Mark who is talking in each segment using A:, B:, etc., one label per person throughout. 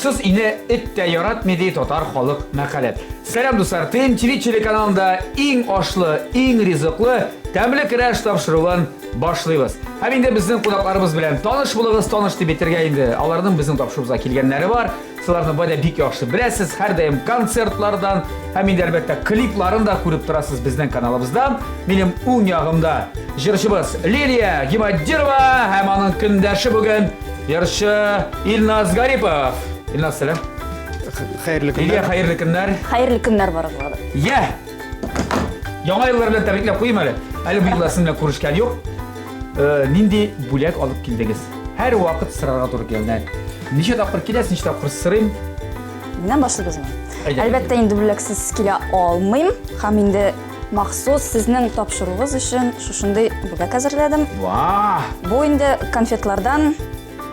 A: Ташсыз ине эт тә яратмый татар халык мәкалет. Сәлам дуслар, ТМ телеканалында иң ашлы, иң ризыклы, тәмле көрәш тапшыруын башлыйбыз. Һәм инде безнең кунакларыбыз белән таныш булыгыз, таныш дип әйтергә инде. Аларның безнең тапшыруыбызга килгәннәре бар. Сыларны бая бик яхшы беләсез, һәрдаим концертлардан, һәм инде әлбәттә клипларын да күреп торасыз безнең каналыбызда. Минем уң ягымда җырчыбыз Лилия Гимаддирова һәм аның көндәше бүген җырчы Илназ Гарипов. Илназ, сәлам.
B: Хәерле көннәр.
A: Лилия, хәерле көннәр.
C: Хәерле көннәр барыгызга.
A: Я! Яңа еллар белән тәбрикләп куйым әле. Әле бу еллар синең белән күрешкән юк. Нинди бүләк алып килдегез? Һәр вакыт сырарга туры килә. Ничә тапкыр киләсез, ничә тапкыр сырыйм?
C: Менә башлыгызмы?
A: Әйдә.
C: Әлбәттә инде бүләксез килә алмыйм. Һәм инде махсус сезнең тапшыруыгыз өчен шушындый бүләк әзерләдем.
A: Вау!
C: Бу инде конфетлардан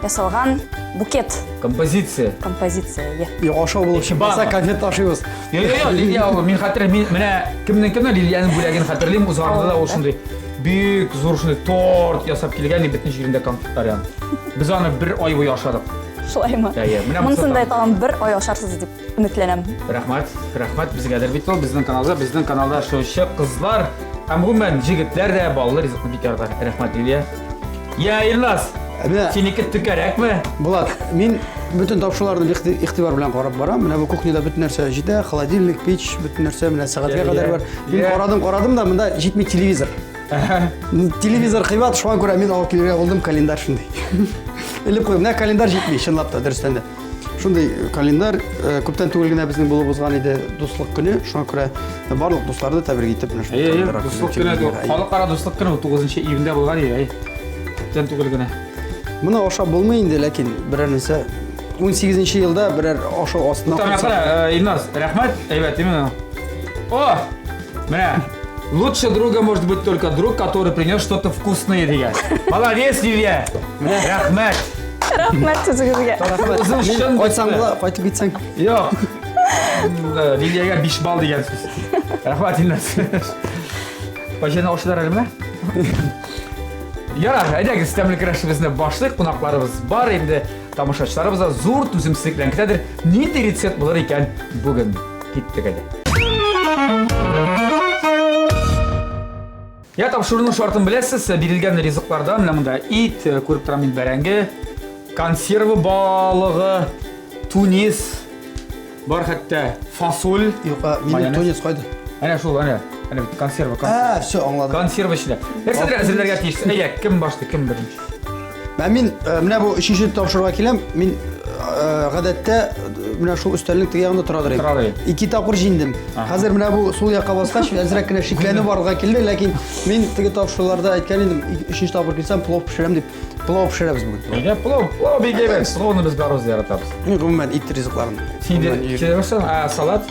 C: ясалган букет
A: Композиция.
C: композиция.
B: Ашау булып чыкмаса конфет ташыйбыз.
A: Йо, Лилия, мин хәтерлим, менә кемнең Лилияның бүләген хәтерлим, узганда да ул шундый бик зур шундый торт ясап килгән, бөтен җирендә конфетлар ян. Без аны бер ай буе ашадык.
C: Шулаймы?
A: Менә
C: Монысын да тагын бер ай ашарсыз дип өметләнәм.
A: Рәхмәт безгә дә бит ул безнең каналда шушы кызлар һәм гомумән җегетләр дә баллар ризыкны бик ярата. Рәхмәт, Лилия. Я, Илназ, синеке төкәрәкме?
B: Булат, мин бөтен тапшыруларны игътибар белән карап барам. Менә бу кухняда бөтен нәрсә җитә, холодильник, печ, бөтен нәрсә менә сәгатькә кадәр бар. Мин карадым да монда җитми телевизор. Телевизор кыйбат, шуңа күрә мин алып килергә булдым календарь шундый. Элеп куйдым, менә календарь җитми, чынлап та дөрестән дә. Шундый календарь күптән түгел генә безнең булып узган иде дуслык көне. Шуңа күрә барлык дусларны тәбрик итеп менә шундый
A: Дуслык көне, халыкара дуслык көне 9 июньдә булган иде. Күптән түгел генә.
B: Моны ашап булмый инде, ләкин берәр нәрсә 18 елда берәр ашау астына
A: Кара, Илназ, рәхмәт, әйбәт именно. О! Менә лучше друга может быть только друг, который принес что-то вкусное дигән. Молодец, Лилия. Рәхмәт.
C: Рәхмәт сезгә.
B: Кайтсаң була, кайтып китсәң.
A: Юк. Лилиягә 5 балл дигән сүз. Рәхмәт, Илназ. Пашаны ашыдар әлеме? Ярар, әйдәгез, тәмле көрәшебезне башлыйк, кунакларыбыз бар инде, тамашачыларыбыз да зур түземсезлек белән көтәдер. Нинди рецепт булыр икән бүген? Киттек әйдә. Я тапшыруның шартын беләсез, бирелгән ризыклардан менә монда ит, күреп торам мин бәрәңге, консервы балыгы, тунис, бар хәтта фасоль.
B: Юк, мин тунис кайда?
A: Әнә шул, әнә консерва.
B: Все, аңладым.
A: Консерва эчендә. Нәрсәдер әзерләргә тиеш. Әйе, кем башлый, кем беренче?
B: Мин менә бу 3нче тапшыруга киләм. Мин гадәттә менә шул өстәлнең теге ягында тора дирем. 2 тапкыр җиңдем. Хәзер менә бу сул якка баскач, әзрәк кенә шикләнеп барырга килде, ләкин мин теге тапшыруларда әйткән идем, 3нче тапкыр килсәм, плов пешерәм дип. Плов пешерәбез бүген.
A: Әйдә, плов бик әйбәт. Пловны без барыбыз яратабыз.
B: Гомумән ит ризыкларын.
A: Салат.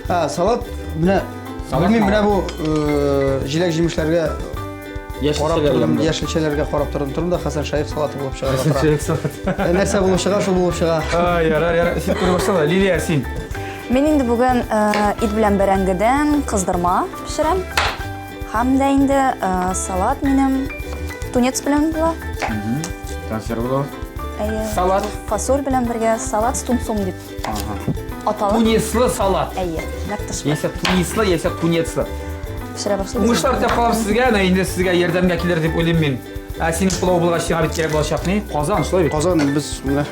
B: Салат менә Белмим, менә бу җиләк-җимешләргә яшелчәләргә карап тордым да, Хәсән Шаих салаты булып чыга. Нәрсә булып чыга, шул булып чыга.
A: Ярар, син күреп башла. Лилия, син.
C: Мин инде бүген ит белән бәрәңгедән кыздырма пешерәм. Һәм дә инде салат минем тунец белән була.
A: Консерва.
C: Салат. Фасоль белән бергә салат с тунцом дип. Аталып.
A: Тунислы салат.
C: Әйе, нәктәш.
A: Яисә тунислы, яисә тунецлы.
C: Пешерә башлыйбыз.
A: Уңышлар дип калам сезгә, инде сезгә ярдәмгә килер дип уйлыйм мин. Синең плов булгач сиңа бит кирәк булачак ни? Казан, шулай бит.
B: Казан без менә.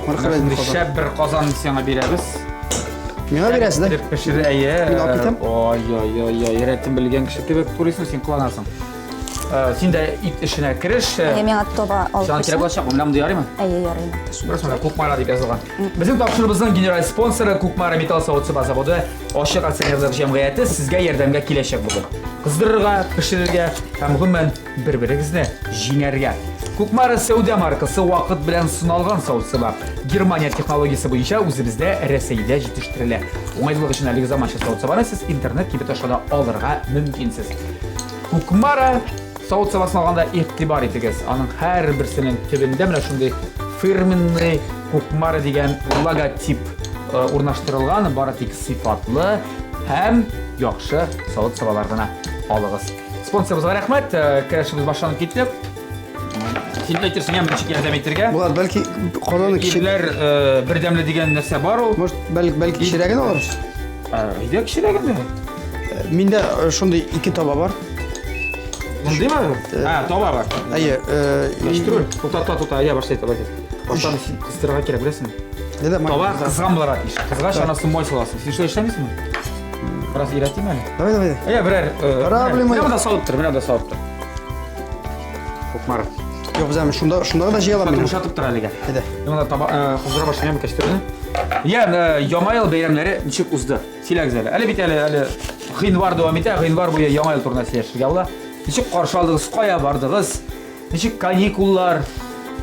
B: Мәрхәмәт.
A: Шәп бер казан сиңа бирәбез.
B: Миңа бирәсез дә?
A: Пешер, әйе.
B: Мин алып китәм.
A: Ой, рәтен белгән кеше кебек турыйсың, син кулланасың. Син дә ит эшенә кереш.
C: Миңа тоба алып.
A: Сиңа кирәк булачак, менә монда ярыймы?
C: Әйе, ярый нәктәш.
A: Burası Kukmara дип язылган. Безнең тапшырыбызның генераль спонсоры Kukmara Металл Савытчы заводы Ашык акционерлык җәмгыяте сезгә ярдәмгә киләчәк бүген. Кыздырырга, пешерергә һәм гомумән бер-берегезне җиңәргә. Kukmara Сәүдә маркасы вакыт белән сыналган савытчылар. Германия технологиясе буенча үзебездә Рәсәйдә җитештерелә. Уңайлык өчен әлеге заманча савытчыларны сез интернет кибеташада алырга мөмкинсез. Kukmara Савыт сабасын алганда игътибар итегез. Аның һәр берсенең төбендә менә шундый фирменный Kukmara дигән логотип урнаштырылган, бары тик сыйфатлы һәм яхшы савыт сабалар гына алыгыз. Спонсорыбызга рәхмәт. Көрәшебез башланып китте. Сен әйтерсең, я бірінші ярдәм
B: Булат, бәлки қоланы кіші...
A: Киевлер бердәмле деген нәрсә бар ул.
B: Может, бәлки кішірәген аларбыз?
A: Өйдә кішерәгенде.
B: Миндә шундай 2 таба бар.
A: Мондыймы? Таба бар.
B: Әйе,
A: Яштыру. Тута, я башлай таба. Баштан кыздырга кирәк, беләсеңме? Таба кызган буларга тиеш. Кызга шанасын мой саласың. Син шулай эшләмисеңме? Раз иратимме әле?
B: Давай.
A: Әйе, берәр.
B: Проблема
A: Менә
B: юк.
A: монда салып тор, менә монда салып тор. Кукмар.
B: Yok bizden şunda da şey alalım.
A: Yumuşatıp dur haliga.
B: Hadi.
A: Mana kızdыра başlayalım kaçtırını. Ya Яңа ел бәйрәмнәре ничек узды? Сөйләгез әле. Әле бит әле гыйнвар дәвам итә. Гыйнвар буе Яңа ел турында сөйләшергә була. Ничек каршы алдыгыз? Кая бардыгыз? Ничек каникуллар?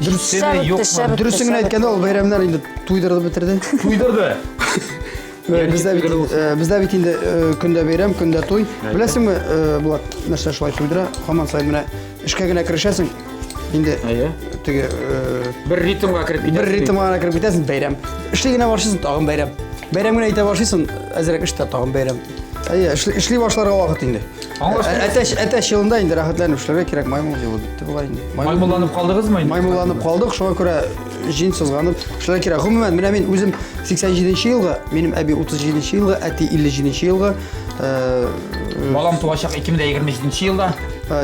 A: Дөресме, юкмы?
B: Dürüstünü aytkanda ol bayramlar indi туйдырды bitirdi.
A: Туйдырды.
B: Bizdə bit indi көндә bayram, көндә туй. Беләсеңме, Булат, нәрсә шулай туйдыра? Һаман сайын менә эшкә генә керешәсең. Инде теге
A: бер ритмга кирип
B: бер ритмга кирип китәсең bayram. Эшли генә башлыйсың тагын bayram. Bayram генә әйтә башлыйсың, әзрәк эштә тагын bayram. Әйе, эшли башларга вакыт инде. Әтәш елында инде рәхәтләнеп эшләргә кирәк, маймыл елы битте була инде.
A: Маймылланып калдыгызмы инде?
B: Маймылланып калдык, шуңа күрә җин сызганып эшләргә кирәк. Гомумән, менә мин үзем 87нче елга, минем әби 37нче елга, әти 57нче елга.
A: Балам туачак 2027нче елда.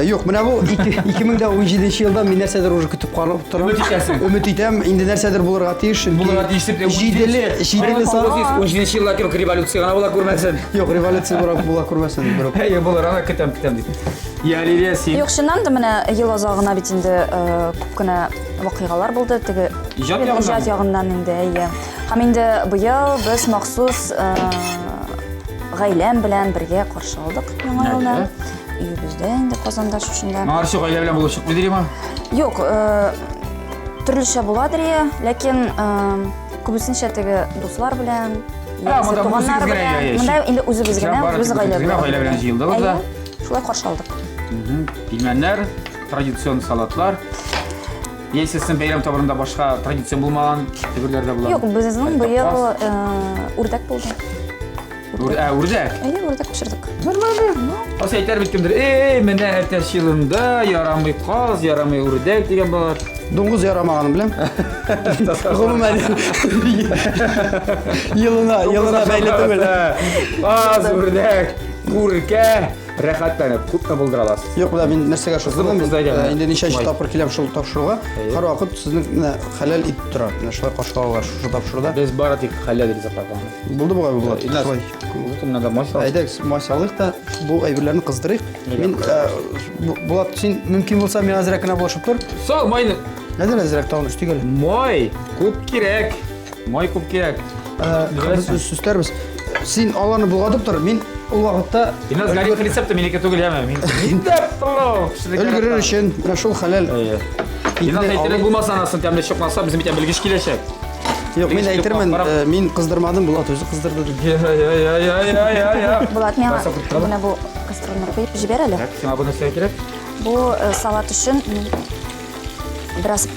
B: Юк, менә бу 2017нче елда мин нәрсәдер уже көтеп карап торам. Өмет итәм, инде нәрсәдер булырга тиеш.
A: Булырга тиеш дип.
B: Җиделе саны.
A: 17нче елда кирәк революция гына була күрмәсен.
B: Юк, революция була күрмәсен.
A: Әйе, булыр, ана көтәм дип. Я Лилия син.
C: Юк, шуннан да менә ел азагына бит инде күп кенә вакыйгалар булды. Теге иҗат ягыннан инде, әйе. Һәм инде быел без махсус гаиләм белән бергә каршы алдык Яңа елны. Өебездә инде Казанда шушында.
A: Маршы гаилә белән булышып бедериме?
C: Юк, төрлечә буладыр, ләкин күбесенчә теге дуслар белән, туганнар белән, монда инде үзебез генә, үз гаилә
A: белән җыелдыгыз да.
C: Шулай каршы алдык.
A: Пилмәннәр, традицион салатлар. Яисәсен бәйрәм табырында башка традицион булмаган төберләрдә була.
C: Юк, безнең быел үрдәк булды.
A: Үрдәк?
C: Әйе, үрдәк пешердек.
A: Нормально. Аса әйтер бит кемдер, менә әтәш елында ярамый каз, ярамый үрдәк дигән булар.
B: Дуңгыз ярамаганын беләм. Гомумән елына бәйле түгел.
A: Каз, үрдәк, күркә, рәхәтләнеп күпме булдыра аласыз.
B: Юк, менә мин нәрсәгә шулай инде ничәнче тапкыр киләм шул тапшыруга. Һәрвакыт сезнең менә хәләл ит тора. Менә шулай каршылауга шул тапшыруда.
A: Без бары тик хәләл ризык калган.
B: Булды бугай Булат. Шулай.
A: Бөтен дә маса.
B: Әйдәк, масалык та бу әйберләрне кыздырыйк. Мин Булат, син мөмкин булса мин әзрәк кенә булышып тор.
A: Сол, майны.
B: Нәдер әзрәк тагын өстигә.
A: Май, күп кирәк. Май күп кирәк.
B: Сүстәрбез. Син аларны булгатып тор. Мин ул вакытта
A: Иназ гарик рецепты минеке түгел яма. Мин
B: өлгерер өчен менә шул хәләл.
A: Иназ әйтерең булмаса анасын тәмле чыкмаса, без бит белгеч киләчәк.
B: Юк, мин әйтермен, мин кыздырмадым, Булат үзе кыздырды.
A: Я.
C: Булат, миңа менә бу кастрюльне куеп җибәр әле.
A: Сиңа бу нәрсә кирәк?
C: Бу салат өчен бераз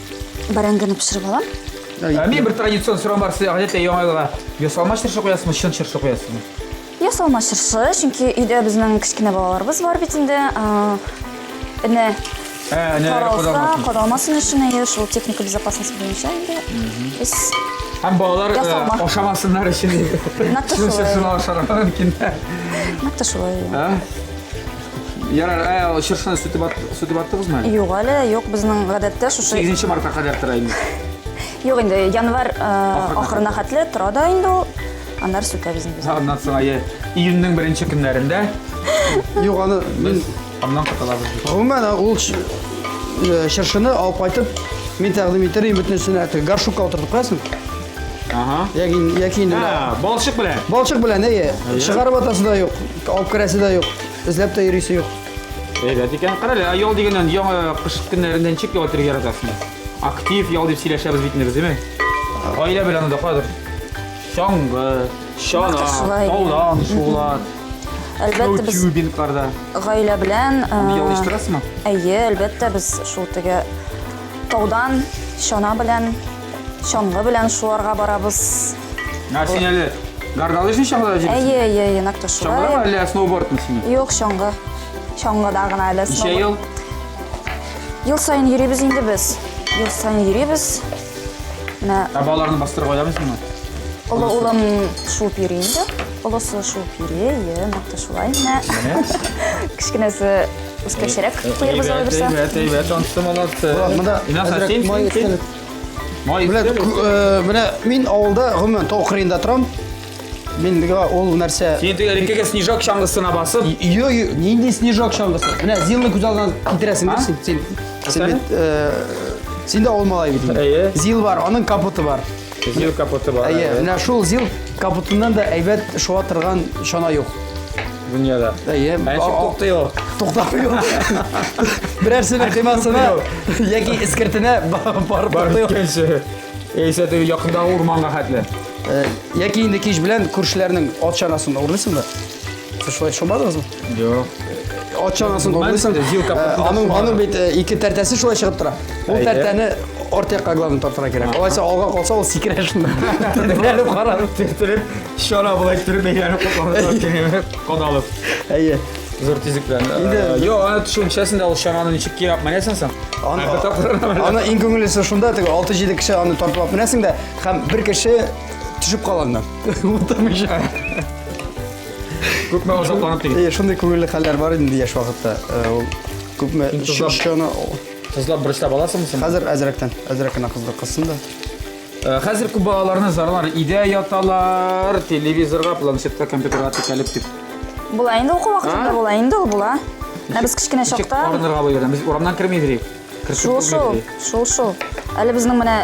C: бәрәңгене пешереп алам.
A: Мин бер традицион сорам бар, сез гадәттә Яңа елга ясалма чыршы куясызмы, чын чыршы куясызмы?
C: Ясалма чыршы, чөнки өйдә безнең кечкенә балаларыбыз бар бит инде. Эне кадалмасын өчен шул техника безопасности буенча инде. Без
A: Һәм балалар ашамасыннар өчен. Чыршыны ашарга мөмкин.
C: Нәкъ шулай.
A: Ярар, чыршыны сүтеп аттыгызмы?
C: Юк әле, юк, безнең гадәттә шушы
A: 8 мартка кадәр тора инде.
C: Юк инде, январь ахырына хәтле тора да инде ул. Аннары сүтәбез инде.
A: Аннан соң июньнең 1нче көннәрендә.
B: Юк, аны мин
A: аннан каталабыз.
B: Гомумән ул чыршыны алып кайтып, мин тәкъдим итәрем бөтенсенә горшукка утыртып куясың. Яки инде
A: балчык белән.
B: Балчык белән, чыгарып атасы да юк, алып керәсе дә юк, эзләп тә йөрисе юк.
A: Әйбәт икән. Карале, ял дигәннән яңа кыш көннәрендә ничек ял итәргә яратасың? Актив ял дип сөйләшәбез бит инде, безме? Гаилә белән дә кадер. Шаңгы, шана, таудан шулар.
C: Әлбәттә без
A: тюбингларда
C: гаилә белән
A: ял иштирәсезме?
C: Әйе, әлбәттә без шул теге таудан, шана белән, шаңгы белән шуларга барабыз.
A: Син әле горнолыжный шаңгыда җибәрсең?
C: Әйе, нәкъ шулай.
A: Шаңгыда әллә сноубордмы син?
C: Юк, шаңгы. Шаңгыда гына әле
A: Ничә ел?
C: Ел сайын йөрибез инде без. ел сайын йөрибез. Менә
A: Балаларны бастырып коямызмы?
C: олы улым шуып йөри инде. Олысы шуып йөри, нәкъ шулай. Менә кечкенәсе үскәчрәк куербыз алып берсе.
A: Evet, анысы молодцы.
B: Мында
A: Инас,
B: әзрәк
A: сен-
B: май
A: сен-
B: өстәлек.
A: Май
B: Менә
A: үстәл.
B: менә мин авылда гомумән тау кырыенда торам. Мингә ул нәрсә
A: Сен теге рекеге снежок чаңгысына басып,
B: Йо, нинди снежок чаңгысы. Менә зилны күз алдына китерәсең
A: А?
B: син. Сен
A: Сәлем.
B: бит син дә авыл малай бит.
A: Әйе.
B: Зил бар, аның капоты бар.
A: зил капоты бар.
B: Әйе, менә шул зил капотыннан да әйбәт шуа торган шана юк.
A: Дөньяда.
B: Әйе.
A: Әншек тукты ул.
B: Туктап юк. Берәрсенең кыймасына яки искертенә барып
A: Бар
B: туктый.
A: икенче. Әйсә теге якындагы урманга хәтле.
B: Яки инде кич белән күршеләрнең ат чанасын урлыйсың да. Сез шулай шомадыңызмы?
A: Юк.
B: Ат чанасын урлыйсың.
A: Зил капотында
B: Аның бит ике тәртәсе шулай чыгып тора. Ул
A: Әйе.
B: тәртәне ортакка главный тартырга кирәк. Алайса алга калса ул сикерә шунда. Тәртәне карап.
A: Тиртелеп, шана булай торып бәйләнеп калган. Кадалып.
B: Әйе.
A: Зур тизик белән.
B: Инде-
A: Йо, аны төшенчәсендә ул шананы ничек кирәп менәсең сен?
B: Аны иң күңеллесе шунда теге 6-7 кеше аны тартып алып менәсең дә һәм бер кеше төшеп калганнар. Утырмыйча.
A: Күпме азапланып тиги.
B: Шундай күңелле хәлләр бар инде яшь вакытта. Ул күпме
A: Интизам.
B: шана
A: Кызлап биришта баласыңмы сен?
B: хәзер әзрәк кенә кызды кызсын да.
A: Хәзер күп балаларны зарлар, идея яталар, телевизорга, планшетка, компьютерга текәлеп дип.
C: Була инде уку вакытында була инде ул була. Менә без кечкенә
A: Ничек
C: чакта
A: арынырга бу yerдән? Без урамнан кирмәйдек.
C: Шул. Әле безнең менә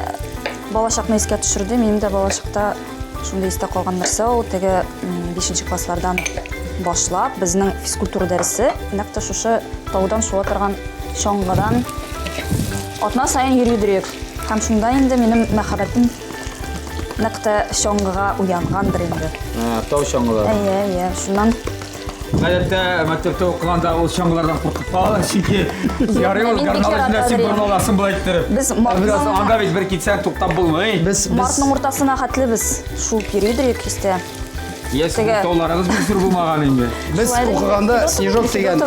C: балачакны искә төшерде. Минем дә балачакта шундый истә калган нәрсә ул теге 5нче класслардан башлап безнең физкультура дәресе нәкъ тә шушы таудан шуа торган чаңгыдан атна сайын йөри идек. Һәм шунда инде минем мәхәббәтем нәкъ тә чаңгыга уянгандыр инде.
A: Тау чаңгылар.
C: Әйе, шуннан
A: Гадәттә мәктәптә укыганда ул чаңгылардан куркып калган, чөнки ярый ул
C: Мин бик
A: гарналар
C: яратам
A: нәрсә борналасын булай иттереп.
C: Без
A: Biraz анда бит бер китсәң туктап булмый.
B: Без
C: мартның уртасына хәтле без шуып йөри идек истә.
A: Яс,
C: Теге-
A: тауларыгыз бик зур булмаган инде.
B: Без
C: Шулай да
B: укыганда
C: егет
B: снежок
C: егет
B: дигән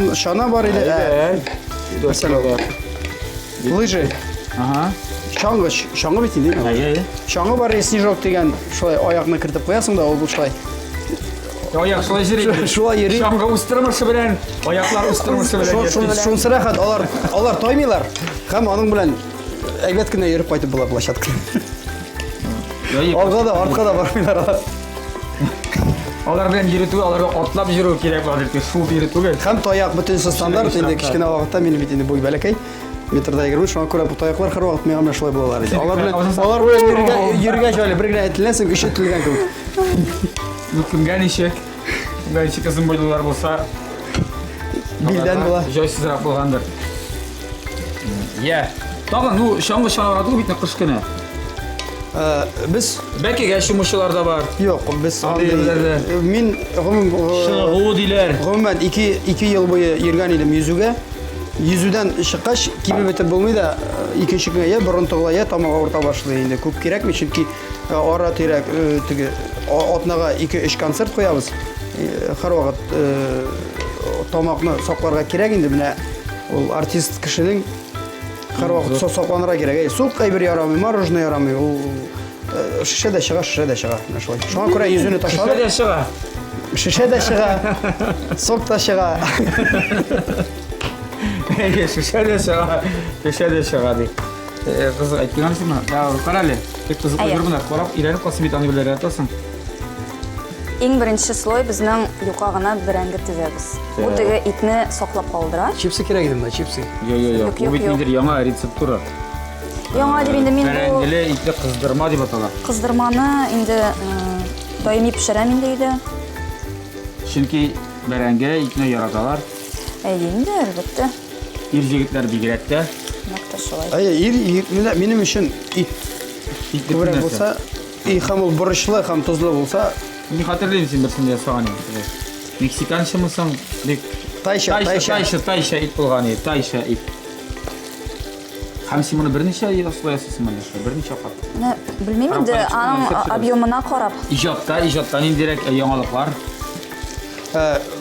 C: егет
B: шана бар иде. Лыжи.
A: Ага.
B: Чаңгы бит инде.
A: Әйе.
B: Чаңгы бар иде, снежок дигән шулай аякны кертеп куясың да ул шулай.
A: Аяк шулай йөри.
B: Шулай йөри.
A: Чаңгы үстермеше белән, аяклар үстермеше белән.
B: Шунсы рәхәт, алар таймыйлар. Һәм аның белән әйбәт кенә йөреп кайтып була площадка. Алга да, артка да бармыйлар.
A: Алар белән йөрү, аларга атлап йөрү кирәк гадәттә, шул йөрү түгел.
B: Һәм таяк бөтенсе стандарт инде кичкенә вакытта минем бит инде буй бәләкәй. Метрда 20, шуңа күрә бу таяклар һәр вакыт миңа шулай булалар иде. Алар белән йөргәч әле бер генә әйтеләсең, өче тилгән кебек.
A: Ну кемгә ничек? Кемгә ничек кызым буйлылар булса,
B: Билдән була.
A: җайсызрак булгандыр. Я. Тагын, ну чаңгы чанарады бит кыш көне.
B: Без
A: Бәлки гәшимүчеләр да бар.
B: юк, без
A: Андыйларда.
B: мин
A: Чыгу диләр.
B: гомумән 2 ел буе йөргән идем йөзүгә. Йөзүдән чыккач кибеп бетеп булмый да икенче көнгә я борын тыгыла, я тамагы авырта башлый инде. Күп кирәкми, чөнки ара тирәк теге атнага 2-3 концерт куябыз. Һәр вакыт тамакны сакларга кирәк инде. Менә ул артист кешенең һәр вакыт сакланырга кирәк. Сук әйбер ярамый, мороженое ярамый. Ул шешә дә чыга. Менә шулай. Шуңа күрә йөзүне ташлады.
A: Шулай чыга.
B: Шешә дә чыга. Сок та чыга.
A: Шешә дә чыга ди. Кыз әйткәнсеңме? Я карале. Тик кызык
C: Әйе.
A: бер буна карап, ирәнеп калсын бит аны беләр атасың.
C: Иң беренче слой безнең юка гына бәрәңге тезәбез. Бу теге итне саклап калдыра.
B: Чипсы кирәк иде монда, чипсы.
A: Юк. Бу бит инде яңа рецептура.
C: Яңа дип инде мин бу
A: Бәрәңгеле итне кыздырма дип атала.
C: кыздырманы инде даими пешерәм инде өйдә.
A: Чөнки бәрәңге итне яраталар.
C: Әйе инде, әлбәттә.
A: Ир җегетләр бигрәк тә
C: Нәкъ тә шулай.
B: Әйе, минем өчен ит
A: ит
B: күбрәк булса, һәм ул борычлы һәм тозлы булса,
A: Мин хәтерләйм син берсендә ясаган идең. Мексиканчымысың? Бик Тайша ит булган иде, тайша ит. Һәм син моны берничә ясла ясыйсың монда, берничә кат.
C: Менә белмим инде, аның объемына карап.
A: Иҗаттан ниндирәк яңалыклар?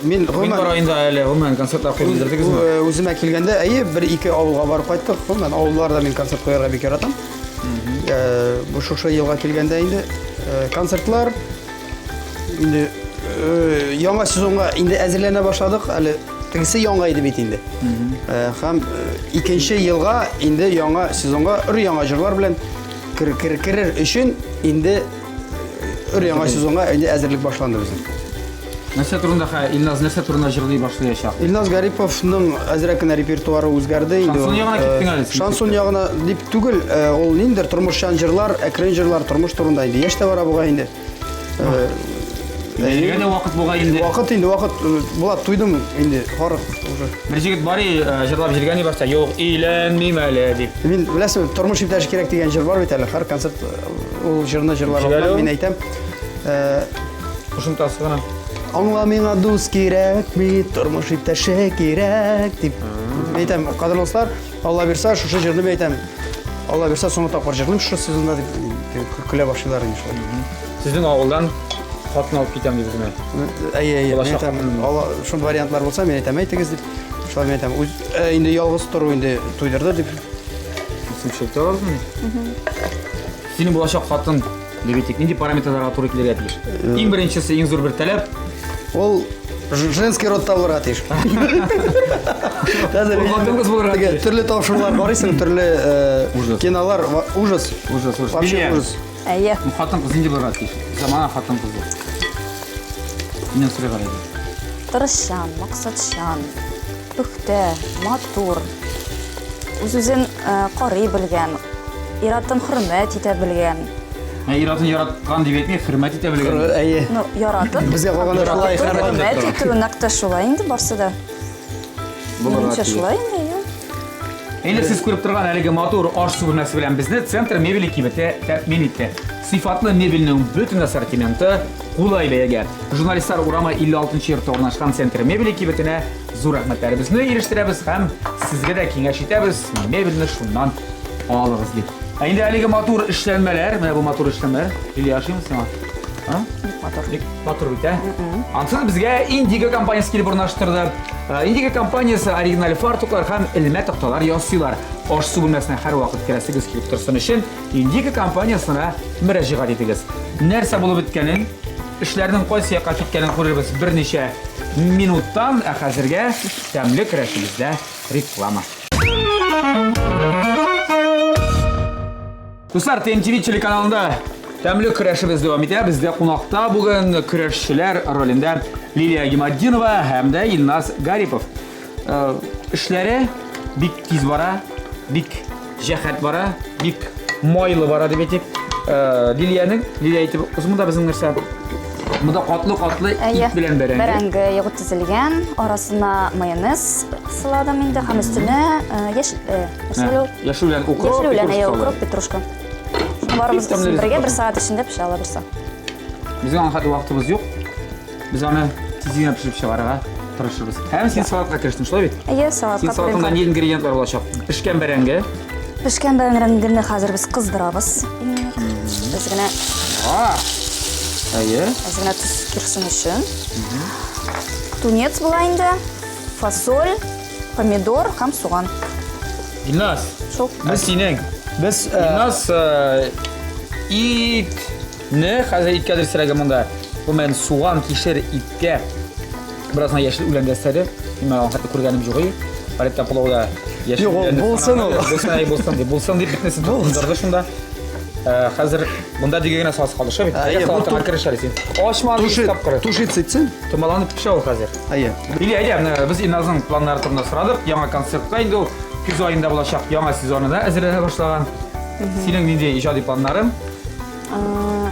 B: Мен
A: Гыйнвар айында әле гомумән концертлар куеп бетердегезме?
B: Үземә килгәндә, әйе, 1-2 авылга барып кайттык. Мен авылларда мен концерт куярга бик яратам. Бу шушы елга килгәндә инде концертлар инде яңа сезонга инде әзерләнә башладык. Әле тегесе яңа иде бит инде. Һәм икенче елга инде яңа сезонга өр-яңа җырлар белән керер өчен инде өр-яңа сезонга инде әзерлек башланды безнең.
A: Нәрсә турында Илназ нәрсә турында җырлый башлаячак?
B: Илназ Гариповның әзрәк кенә репертуары үзгәрде инде.
A: Шансон ягына киттең әле.
B: Шансон ягына дип түгел, ул ниндер тормышчан җырлар, әкрен җырлар тормыш турында инде. Яшь тә бара буга инде.
A: Әйе, вакыт буга инде.
B: Вакыт Булат туйдым инде. Харык уже.
A: Бер җегет бар җырлап җиргән башта, юк, өйләнмим әле дип.
B: Мин беләсең, тормыш иптәше кирәк дигән җыр бар бит әле. Һәр концерт ул җырны җырлар мин әйтәм.
A: Ушынтасы гына.
B: Аңла миңа дус кирәкми, тормыш иптәше кирәк дип. Әйтәм, кадерле достар, Алла бирсә, шушы җырны әйтәм. Алла бирсә, соңгы тапкыр җырлыйм шушы сезонда дип көлә башлыйлар иншалла.
A: Сезнең авылдан хатын алып китәм дибезме?
B: Әйе, Алла шундый вариантлар булса, мен әйтәм, әйтегез дип. Шулай мен әйтәм, инде ялгыз тору инде туйдырды дип.
A: Симчәктә алырмы? Синең булачак хатын дип нинди параметрларга туры килергә тиеш? Иң беренчесе, иң зур бер таләп.
B: Ул женский родта булырга тиеш.
A: Хатын-кыз булырга тиеш.
B: Төрле тапшырулар карыйсың, төрле кинолар, ужас. Вообще ужас.
C: Әйе.
A: Хатын-кыз нинди булырга тиеш? Замана хатын-кыз бу. Миннән сорыйга иде.
C: Тырышчан, максатчан, пөхтә, матур. Үзен карый белгән, иратын хөрмәт итә белгән.
A: Иратын яраткан дип әйтми, хөрмәт итә белгән.
B: Әйе.
C: Ну, яратып.
B: Безгә калганда шулай
C: Хөрмәт итү нәкъ шулай инде барсы да. Минемчә шулай инде.
A: Әйе, сез күреп торган әлеге матур аш сүгенәсе белән безне центр мебели кибете тәэмин итте. Сыйфатлы мебельнең бөтен ассортименты кулай бәягә. Журналистлар урама 56-нчы йортта урнашкан центр мебели кибетенә зур рәхмәтләребезне ирештерәбез һәм сезгә дә киңәш итәбез, мебельне шуннан алыгыз дип. Инде әлеге матур эшләнмәләр, менә бу матур эшләнмәләр, или яшимез сиңа? Матур бит, Ансыз безгә Индиго компаниясы килеп урнаштырды. Индиго компаниясы оригиналь фартуклар һәм элмә такталар ясыйлар. Аш су бүлмәсенә һәр вакыт керәсегез килеп торсын өчен Индиго компаниясына мөрәҗәгать итегез. Нәрсә булып беткәнен, эшләрнең кайсы якка киткәнен күрербез берничә минуттан, ә хәзергә тәмле керәшебездә реклама. Дуслар, ТНТВ телеканалында тәмле көрәшебез дәвам итә. Бездә кунакта бүген көрәшчеләр ролендә Лилия Гимаддинова һәм дә Илназ Гарипов. Эшләре бик тиз бара, бик җәһәт бара, бик майлы бара дип әйтик. Лилия әйтеп, узмында безнең нәрсә? Монда катлы ит белән бәрәңге.
C: Бәрәңге ягы тизелгән, арасына майонез сыладым инде һәм өстенә
A: яшел белән укроп,
C: петрушка. Барыбыз бергә 1 сәгать эчендә пешә ала берсе.
A: Безнең аңа хәтле вакытыбыз юк. Без аны тизгенә пешереп чыгарырга тырышырбыз. Һәм син салатка керештең, шулай бит?
C: Әйе, салатка.
A: Син салатында ни ингредиентлар булачак? Пешкән бәрәңге.
C: Пешкән бәрәңгене хәзер без кыздырабыз. Без генә
A: Әйе.
C: Әзгенә төс кирсен өчен. Тунец була инде, фасоль, помидор һәм суган.
A: Илназ, синең.
B: Без
A: Илназ итне хәзер иткә дөресрәге монда. Бу мен суган кишер иткә беразна яшел үлән дәстәре. Мин хәтта күргәнем юк иде. Паретта пулауда яшел үлән. Булсын дип битнесе тундырды шунда. Хәзер монда дигәнә сас калды шул бит. Салатка керешәләр син. Ашманы истап кыры.
B: Тушит ситсен.
A: Томаланып пешә ул хәзер.
B: Әйе.
A: Илия, без Илназның планнары турында сорадык. Яңа концертка инде ул көз айында булачак яңа сезонына әзерләнә башлаган. Синең нинди иҗади планнарың?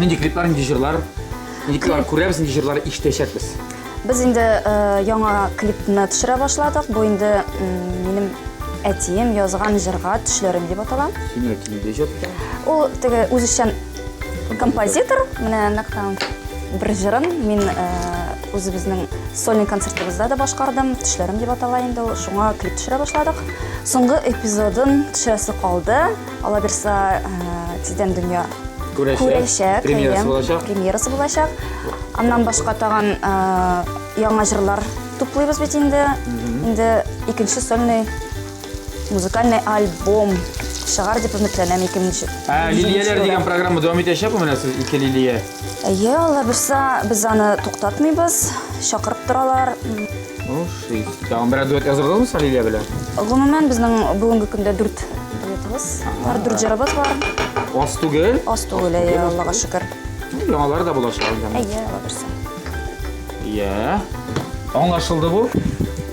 A: Нинди клиплар, нинди җырлар? Нинди күрәбез, нинди җырлар ишетәчәкбез?
C: Без инде яңа клипны төшерә башладык. Бу инде минем әтием язган җырга төшләрем дип атала.
A: Синең әтиң иҗат.
C: Ул теге үзешчән композитор, менә нактан бер җырын мин үзебезнең сольный концертыбызда да башкардым. Төшләрем дип атала инде ул. Шуңа клип төшерә башладык. Соңгы эпизодын төшерәсе калды. Алла бирсә, тиздән дөнья күрәчәк.
A: Премьерасы булачак.
C: Аннан башка тагын яңа җырлар туплыйбыз бит инде. Инде икенче сольный музыкальный альбом чыгар дип өметләнәм 2000.
A: Лилияләр дигән программа дәвам итәчәкме менә сез ике Лилия?
C: Алла берсә без аны туктатмыйбыз, чакырып торалар.
A: Тагын бер дуэт язырдыңмы сез Лилия белән?
C: Гомумән безнең бүгенге көндә 4 дуэтыбыз бар, 4 җырыбыз бар.
A: Аз түгел.
C: Аз түгел, Аллага шөкер.
A: Яңалары да булачак инде.
C: Алла берсә.
A: Аңлашылды бу.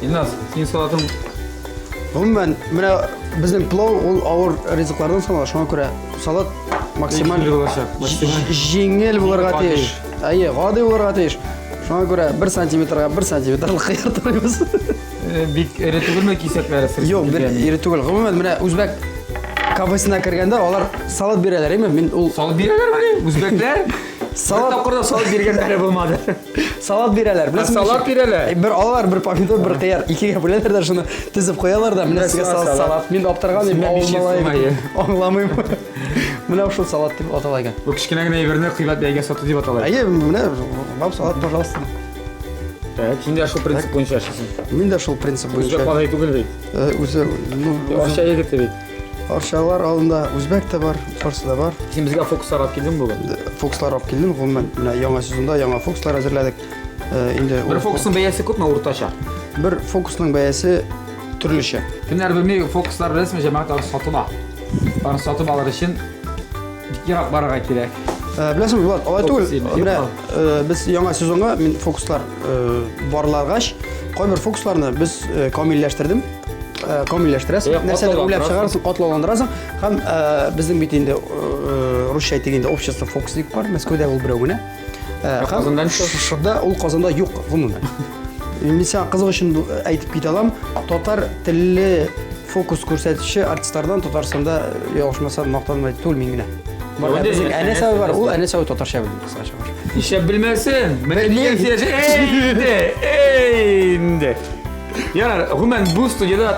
A: Илназ, син салатың
B: Гомумән, менә безнең плов ул авыр ризыклардан санала. Шуңа күрә салат максималь
A: булачак.
B: җиңел булырга тиеш. Гади булырга тиеш. Шуңа күрә 1 сантиметрга 1 сантиметрлык кыяр турыйбыз.
A: Бик эре түгелме кисәкләре сез?
B: Юк, бер ире түгел. Гомумән, менә үзбәк кафесына кергәндә алар салат бирәләр, әйме? Мин ул
A: Салат бирәләрме? Үзбәкләр?
B: салат
A: Тапкырда салат биргәннәре булмады.
B: салат бирәләр. Беләсезме?
A: Салат бирәләр.
B: Бер алалар, бер помидор, бер кыяр, икегә бүләләр дә шуны тезеп куялар да, менә сезгә салат. Мин аптыраган идем, аңламыйм. Менә шул салат дип атала икән.
A: Бу кичкенә генә әйберне кыйбат бәйгә сату дип аталар.
B: Менә вам салат, пожалуйста.
A: Син дә шул принцип буенча эшлисең.
B: Мин дә шул принцип
A: Үзбәк
B: буенча.
A: бадай түгел бит.
B: Үзе,
A: Акча егете бит.
B: арчалар алында үзбәк тә бар, фарсы да бар.
A: Син безгә фокуслар алып килдең бүген.
B: Фокслар алып килдем, гомумән, менә яңа сезонда яңа фокслар әзерләдек. Инде
A: Бер фокусын бәясе күпме уртача?
B: бер фокусның бәясе төрлечә.
A: Кемнәр белми, фокуслар беләсезме, җәмәгать сатыла. Аны сатып алыр өчен ерак барырга кирәк.
B: Беләсеңме, Булат, алай түгел.
A: Фокус
B: Менә без яңа сезонга мин фокуслар барлагач, кайбер фокусларны без камилләштердем. Камилләштерәсең, нәрсәдер уйлап чыгарсың, катлауландырасың һәм безнең бит инде русча әйтгәндә общество фокусник бар, Мәскәүдә ул берәү генә.
A: Казандан
B: Шунда ул Казанда юк, гомумән. Мин сиңа кызык өчен әйтеп китә алам, татар телле фокус күрсәтүче артистлардан Татарстанда ялгышмасам мактанмай түгел мин генә. Безнең әнәсәбе бар, ул әнәсәбе татарча белми кыскача бар.
A: Ишәп белмәсен. Менә дигән сөйләшә. Инде. Ярар, гомумән бу студияда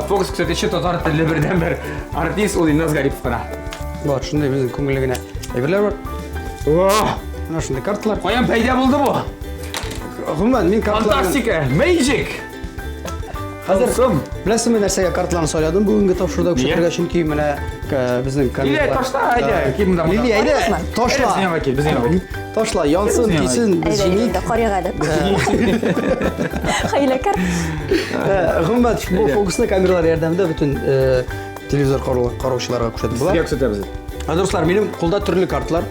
A: фокус күрсәтүче татар телле бердән бер артист ул Илназ Гарипов кына.
B: Бар, шундай безнең күңелле генә әйберләр бар. Менә шундай карталар.
A: Каян пайда булды бу?
B: Гомумән мин карталарны
A: Фантастика, magic.
B: хәзер беләсеңме нәрсәгә карталарны сайладым бүгенге тапшыруда күрсәтергә, чөнки менә безнең
A: Лилия, ташла, әйдә, ким монда?
B: Лилия, әйдә, ташла.
A: Безнең вакил, безнең вакил.
B: Ташла, янсын, кисен, без
C: Әйдә,
B: җиңик.
C: инде карыйк әле. Хәйләкәр.
B: Гомумән бу фокусны камералар ярдәмендә бөтен телевизор караучыларга күрсәтеп була.
A: Сезгә күрсәтәбез.
B: Дуслар, минем кулда төрле карталар.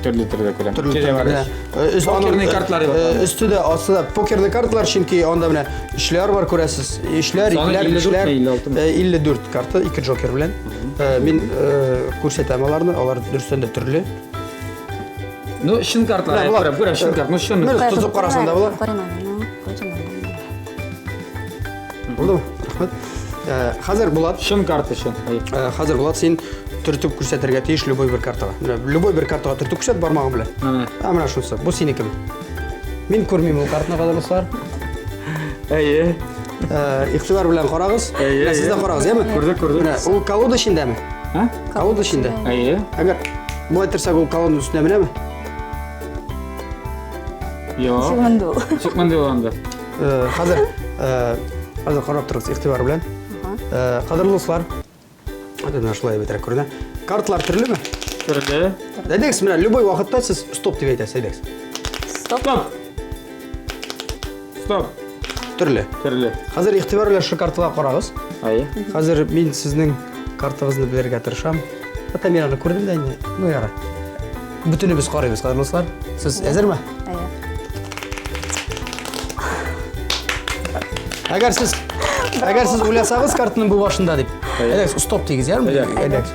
A: Төрле күрәм.
B: Покерный
A: картлары бар.
B: Өстендә, астында покерный карталар, чөнки анда менә эшләр бар, күрәсез. Эшләр, икләр, 54 карта, 2 джокер белән. Мин күрсәтәм аларны, алар дөрестән дә төрле.
A: Ну, шин картлар, күрәм, шин карт. Ну, шин.
B: Тузып карасаң да була. Булдымы? Рәхмәт. Хәзер Булат,
A: Шин карты шин.
B: хәзер Булат, син төртүп күрсәтергә тиеш любой бер картага. Менә любой бер картага төртүп күрсәт бармагың белән. Менә шунысы. Бу синеке. Мин күрмим ул картны, кадерләр.
A: Әйе.
B: Игътибар белән карагыз. Сез дә карагыз, яме?
A: Күрдек.
B: Менә ул колода эчендәме?
A: Ха?
B: Колода эчендә.
A: Әйе.
B: Әгәр булай торсак, ул колоданың өстендә менәме?
A: Юк.
C: Чыгынды.
A: Чыкманды анда.
B: Хәзер карап торыгыз игътибар белән. Кадерле дуслар. Менә шулай бетерә күренә. Карталар төрлеме?
A: Төрле.
B: Әйдәгез, менә любой вакытта сез стоп дип әйтәсез, әйдәгез.
A: Стоп.
B: Төрле.
A: Төрле.
B: Хәзер игътибар белән шу картага карагыз.
A: Әйе.
B: Хәзер мин сезнең картагызны белергә тырышам. Хәтта мин аны күрдем дә инде. Ну яра. Бүтүнебез карыйбыз, кадерле дуслар. Сез әзерме? Әгәр сез уйласагыз картаның бу башында дип. Әйдәгез, стоп дигез, ярмы? Әйдәгез.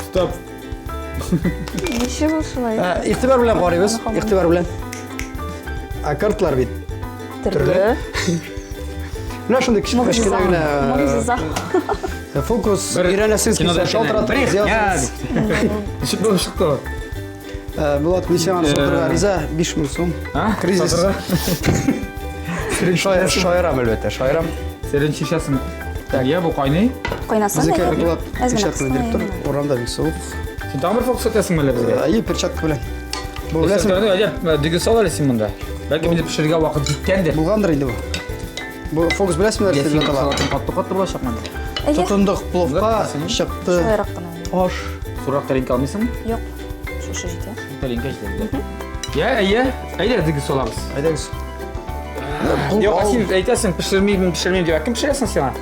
A: Стоп.
C: Ничек ул шулай?
B: Игътибар белән карыйбыз, игътибар белән. Карталар бит
C: Төрле.
B: менә шундый кичкенә генә
C: Могиза.
B: фокус өйрәнәсез килсә шалтыратыгыз, языгыз.
A: Ничек булып чыкты?
B: Булат, мин сиңа сатырга риза, 5000 сум. Кризис. Шаярам әлбәттә, шаярам.
A: Серен шишәсен. Әйе, бу кайный.
C: Кайнаса.
B: Безнеке Булат перчатка дип тор, урамда бик суык.
A: Син тамыр фокус итәсеңме әле безгә?
B: Әйе, перчатка белән. Бу
A: Беләсең,
B: беләсең,
A: әйе, диге салар син монда. Belki bir de pişirge vakit gitkendir.
B: Bulgandır indi bu. Bu fokus bilasizmi нәрсе
A: Yesin
B: деп аталады?
A: salatın katlı bulaşak mı?
B: Тұтындық пловқа
A: Сен?
B: шықты
C: Шулайраак гана.
B: аш.
A: Surak tarink almışsın mı?
C: Жок. Шушу жейт, э?
A: Tarink işte. Ya iyi. Ayda dıgı solamız.
B: Айдаңыз.
A: Yok sen aytasın pişirmeyeyim diyor. Kim pişiresin sen?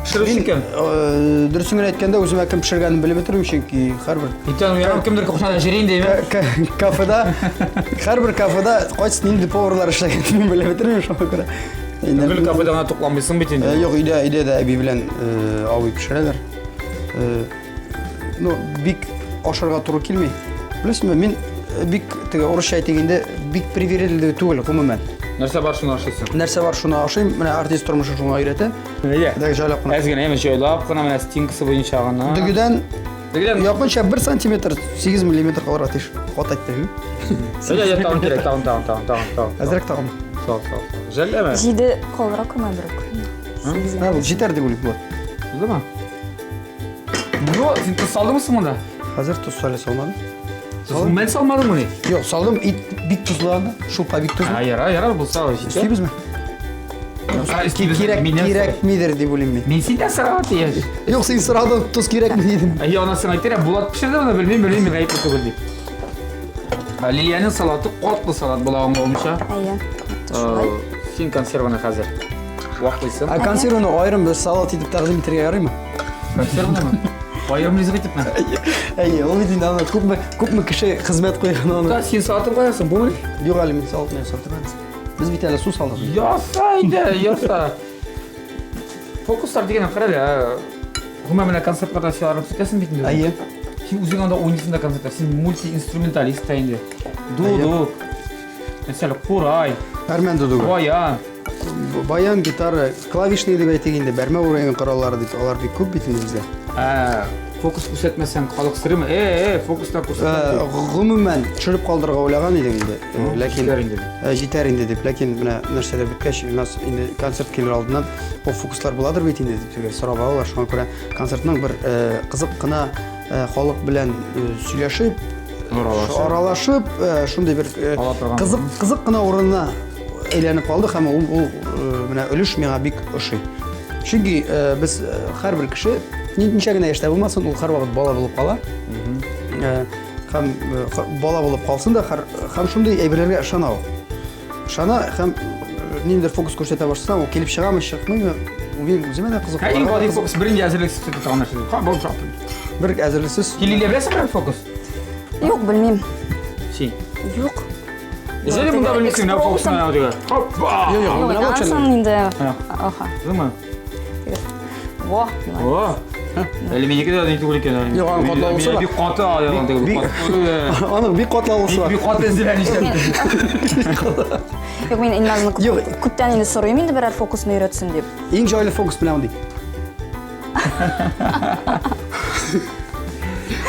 A: Pişirirsin kim?
B: Дұрысыңын айтканда өзім әкім пішіргенін біліп отырмын чөнки әрбір
A: İntan uyanım kimdir koşuna jireyim değil mi?
B: кафеда әрбір кафеда қайсы нинди поварлар ішлегенін мен біліп отырмын шоңа көрә.
A: Gül kafede ona toplanmışsın bitin.
B: Жоқ, үйде де әби белән абый пішерәләр. Ну, бик ашарға туры килмей. Білесіңбі, мен бик теге орысша әйтегенде бик привередлі түгел гомумән.
A: Нәрсе бар шunu aşırsın.
B: Нәрсә бар шуны ашыйм, менә артист тормышы шуңа өйрәтә.
A: Öyle.
B: Дәг җайлап кына.
A: Ezgine hemen şöyle yapkına mene stinkisi boyunca ağına.
B: Дөгедән
A: Degiden
B: якынча 1 сантиметр 8 миллиметр калырга тиеш. Хат әйттем.
A: Öyle tamam gerek tamam.
B: Әзрәк тагын.
A: Sağ ol. Jelle mi?
C: Жейді колбыраак күрмөй бирок.
B: Менә бу җитәр дип уйлыйм бу.
A: Değil mi? Yo, sen tuz saldı mısın bunda?
B: Хәзер туз салып салмадым.
A: Ben salmadım bunu.
B: Юк, салдым, ит бик тузланды. Шулпа бик тузлы.
A: Yarar bu sağ ol.
B: Истейбезме? Кирәкмидер дип уйлыйм мин.
A: Мен сенден сұрағат еш.
B: Юк, син сорадың, туз кирәкми дидим.
A: Ай, анасың айтыр ya, Bulat pişirdi onu bilmeyeyim, ayıp түгел deyip. Lilia'nın salatı qotlu salat bulağım olmuş ha.
C: Ия. Шулай.
A: Sen konservаны қазір. Уақытлысың.
B: А консервны айрым бер салат итеп тәкъдим итәргә ярыймы?
A: Консерваны mı? Bayram ризык итеп ме?
B: Әйе, ул бит инде аны күпме кеше хезмәт куйган аны.
A: Сен салатын қоясың, бұл не?
B: Юк әле мин салатны ясатырмыз. Без бит әле су салдык.
A: Яса. Фокустар деген қара әлі. Ғұма мені концерт қатасыларын түсетесің бейтін.
B: Әйе.
A: Сен өзің анда ойнайсың да концерттер. Сен мульти-инструменталист тайынды. Дуду. Mesela Қурай,
B: Әрмән дуду.
A: Баян.
B: Баян, гитара, клавишный дип әйтегәндә бәрмә урайын кораллары дип алар бик күп бит инде бездә.
A: Фокус күрсәтмәсәң халыксырымы? Фокустан күрсәтмә.
B: Гомумән төшереп калдырга уйлаган идем инде.
A: Җитәр инде.
B: Җитәр инде дип, ләкин менә нәрсәләр беткәч, у нас инде концерт килер алдыннан бу фокуслар буладыр бит инде дип сорап алалар. Шуңа күрә концертның бер кызык кына халык белән сөйләшеп, аралашып, шундый бер кызык кына урынына әйләнеп калды һәм ул менә өлеш миңа бик ошый. Чөнки без һәрбер кеше ничә генә яшьтә булмасын, ул һәрвакыт бала булып кала. Һәм бала булып калсын да, һәм шундый әйберләргә ышана ул. Ышана һәм ниндидер фокус күрсәтә башласа, ул килеп чыгамы, чыкмыймы, ул минем үземә дә кызык.
A: Һәм бу фокус беренче әзерлексез итеп торган нәрсә. Булып чыкты.
B: Бер әзерлексез.
A: Лилия беләсеңме фокус?
C: Юк, білмеймін.
A: Син.
C: Юк.
A: Сен монда белмисең, менә фокусны диге. Хоппа.
B: Юк, менә бу
C: Ансаң инде. Аха.
A: Зума.
C: Во.
A: О. Әле минеке дә нитү икән.
B: Юк, аны катлавысы бар.
A: Бик каты аягын диге.
B: Аның бик катлаулысы бар.
A: Бик каты эзлән иште.
C: Юк, мен инмазны
B: Юк.
C: күптән инде сорыйм инде берәр фокусны өйрәтсен дип.
B: Иң җайлы фокус белән ди.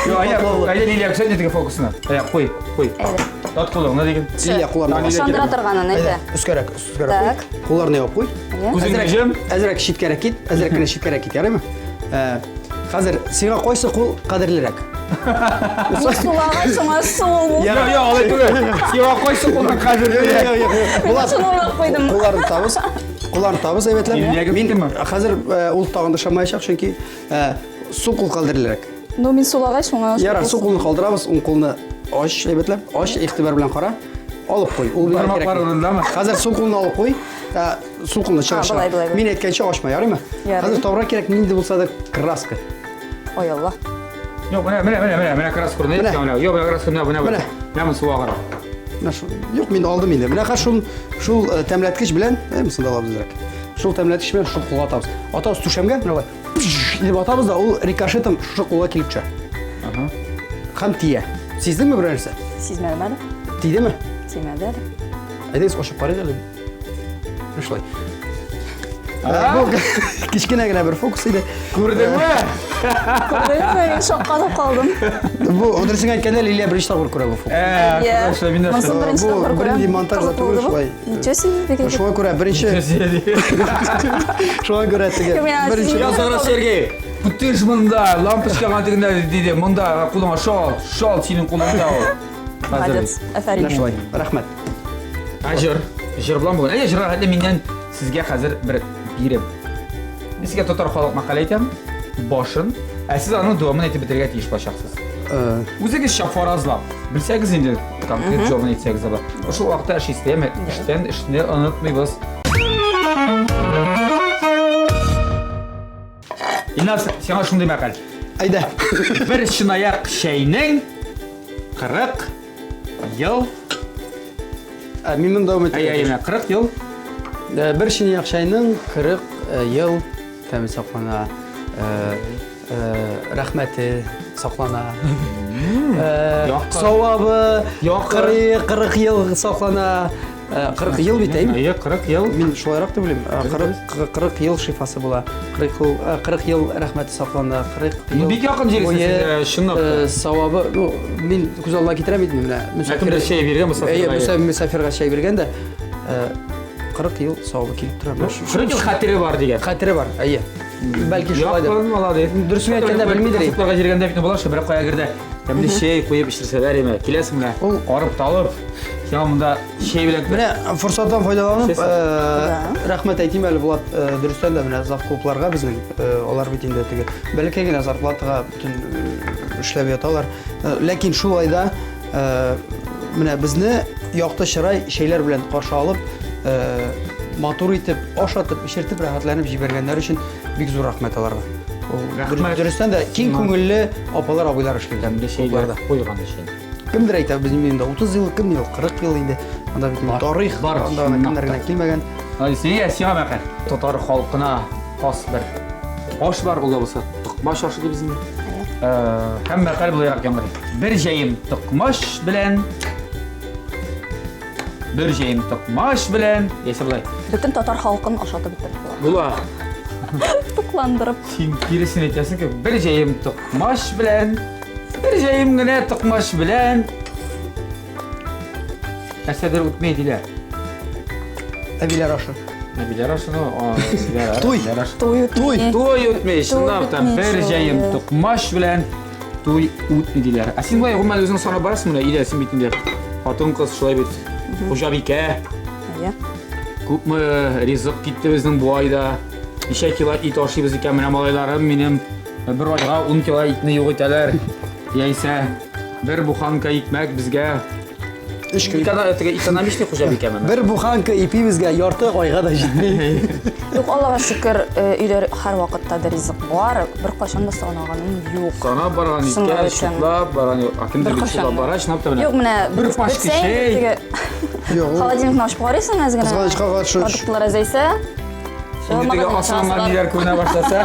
A: Айда Лилия күрсәт диге фокусны. Куй.
C: Әйдә.
A: Тот кулыңны диген.
B: Лилия кулларны.
C: Ышандыра торганын әйтә.
B: Үскәрәк.
C: Так.
B: Кулларны ябып куй.
A: Күзеңне җем.
B: Әзрәк читкәрәк кит, әзрәк кенә читкәрәк кит, ярыймы? Хәзер сиңа кайсы кул кадерлерәк?
C: Сулагай шуңа сул.
A: Я, алай түгел. Сиңа кайсы кулдан кадерлерәк?
C: Шуны куйдым.
B: Кулларны табыз әйбәтләп. Мин хәзер ул тагында шамаячак, чөнки сул кул кадерлерәк.
C: Ну мин сулагай шуңа.
B: Ярар, сул кулны калдырабыз, уң кулны аш әйбәтләп, аш игътибар белән кара. Алып куй. Ул бик кирәк. Хәзер сул кулны алып куй. Сул кулны чыгыш. Мин әйткәнчә ачма, ярыймы? Хәзер тавра кирәк, нинди булса да краска.
C: Ой Алла.
A: Yok, менә краска күренә икән менә. Yok, краска менә. Менә суга кара.
B: Юк, мин алдым инде. Менә шул тәмләткеч белән, мисында алабыз дирәк. Шул тәмләткеч белән шул кулга атабыз. Атабыз түшәмгә, менә дип атабыз да, ул рикошетом шул кулга килеп төшә. Һәм тия. Сиздеңме бер нәрсә?
C: Сизмәдем әле.
B: Тидеме?
C: Тимәде әле.
B: Әйдәгез ашып карыйк әле. Шулай. Бу кичкенә генә бер фокус иде.
A: Күрдеңме?
C: Күрдеңме? Шаккатып калдым.
B: Бу дөресен әйткәндә Лилия беренче тапкыр күрә бу фокус.
A: Arkadaşlar bir
C: Nasıl
A: нәрсә.
C: birinci tapkır
B: Бу
C: күрәм?
B: бер монтажда түгел шулай.
C: Ничего себе.
B: Шуңа күрә беренче Шуңа күрә теге беренче
A: Я зараз Сергей. Бүтән мында лампочка гандыгында диде. Монда кулыңа шал синең кулыңда ул.
C: Молодец. Афарин.
B: шулай. Рәхмәт.
A: Жыр білан бүгін. Жырға әлі менен сізге қазір бір берем. Мен сізге татар халық мақала айтам, башын, сіз аның дуамын айтып бітірге тиіш башақсыз. Өзіңіз шафаразлап, білсеңіз енді конкрет жолын айтсаңыз ала. Ошыл уақытта іш істеме, іштен ұнытмайбыз. Илназ, сеңа шындай мақал.
B: Айда.
A: Бір шынаяқ шәйнің 40 ел.
B: Мен мұнда үміт.
A: 40 ел.
B: Бір шынаяқ шайның 40 ел тәмі сақлана, рахметі сақлана, сауабы 40 ел сақлана, 40 ел бетейм.
A: 40 ел.
B: Мен шолайрақ та білем. 40 ел шифасы бола, 40 ел рахметі сақлана, 40 ел...
A: Бек яқын жересіз шынық.
B: Сауабы, мен көз алдына кетіремейдім.
A: Әкімдер шай берген мұсафирға.
B: Мұсафирға шай берген де 40 ел сауабы келіп тұрар.
A: 40 ел қатері бар деген.
B: Қатері бар, әйе. Бәлки шулай деп.
A: Яқын алады.
B: Дұрысын айтканда білмейді.
A: Сұраққа жергенде бітін болашы, бірақ қоя кірді. Кәмді шей қойып ішірселер еме. Келесің міне, арып талып. Сен мұнда шей білек.
B: Міне, фұрсаттан файдаланып, рахмет айтайым әлі Болат, дұрыстан да міне завклубларға біздің, олар бетінде тігі. Бәлкегіне зарплатыға бүтін үшләп яталар. Ләкин шулайда міне бізді яқты шырай шейлер білен қаршы алып, матур етіп, ашатып, ішертіп, рахатланып жібергендер үшін бек зор рахмет аларға. Дұрыстан да кең көңілі апалар, абайлар ішілді.
A: Кәмді шейлер қойған шей.
B: Кімдір айтады біздің үйінде 30 ел, кім ел 40 ел енді. Анда бетінде тарих бар, анда кімдеріне келмеген.
A: Сиңа мәқәл. Татар халқына қас бір аш бар олда болса, тұқмаш ашы деп біздің. Һәм мәқәл бұл ярақ кемдір. Бір жайым тұқмаш білән, есі бұлай.
C: Бүтін татар халқын ашатып бітірді.
A: Бұла.
C: Тұқландырып.
A: Сен кересін етесің ке, бір жайым тұқмаш білән, бір жайым ғына тұқмаш білән. Әсәдір өтмейді лә.
B: Әбилер ашы.
A: Әбилер ашы ғо?
C: Той
A: өтмей, шыннаптан бір жайым тұқмаш білән, той өтмейділер. Сен бұлай ғұмәл өзің сана барасың мұна, илі әсін бетінде. Қатын қыз шылай бет. Қожабике. Көпмі ризық кетті біздің бұл айда. 2 кило ит ашибыз екен менә малайларым минем. Бір айға 10 кило итне юк итәләр. Яисә бір буханка икмәк безгә. Экономичный хужабике менә.
B: Бір буханка ипи безгә ярты айга да җитмәй.
C: Юк, Аллаға шөкер, өйдә һәр вакытта да ризык бар. Бер кашан да санаганым юк.
A: Сана барган икән, шутлап барган юк. Акимдер шутлап бара, шунап та менә.
C: Юк, менә
A: бір пашка шей.
C: Холодильникны ачып карыйсың әзгенә.
B: Кызганычка каршы.
C: Продуктлар әзәйсә.
A: Шундый асылган ниләр күренә башласа.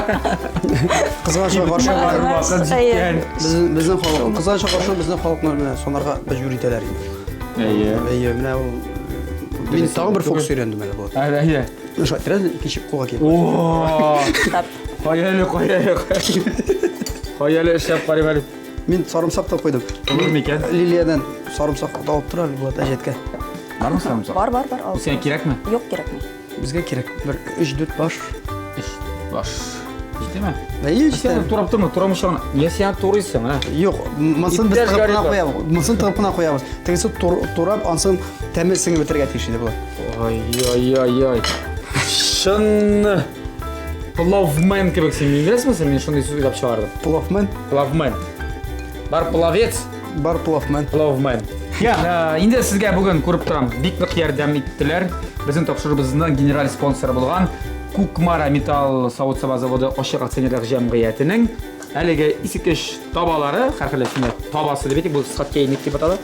B: Кызганычка каршы
A: вакыт җиткән.
B: Безнең халык, кызганычка каршы безнең халыкны менә сонарга мәҗбүр итәләр инде. Әйе, менә ул мин тагын бер фокус өйрәндем әле бу.
A: Әйе.
B: Шулай тирән кичеп куга килеп.
A: О! Хаялы. Хаялы эшләп карыйм әле.
B: Мин сарымсак та куйдым.
A: Булыр микән?
B: Лилиядән сарымсак алып тора әле Булат әҗәткә.
A: Бармы сарымсак?
C: Бар.
A: Сиңа кирәкме?
C: Юк, кирәкми.
B: Безгә кирәк. Бер 3-4 баш.
A: Баш. Җитәме?
B: Әйе,
A: Сен турап тормы, турамышын. Нигә син турыйсың, а?
B: Юк, монысын без тыгып куябыз. Монысын тыгып куябыз. Тегесе турап, ансын тәмесен бетергә тиеш иде булат.
A: Ай. Шын плавмен кебек син беләсеңме? Мин шундый сүз уйлап чыгардым.
B: Плавмен.
A: Плавмен. Бар плавец,
B: Бар плавмен.
A: плавмен. Инде сезгә бүген күреп торам, бик нык ярдәм иттеләр. Безнең тапшырыбызның генераль спонсоры булган Кукмара металл савыт-саба заводы ашык акционерлык җәмгыятенең әлеге исекеш табалары, һәрхәлесендә табасы дип әйтик, бу скаткейник дип атала.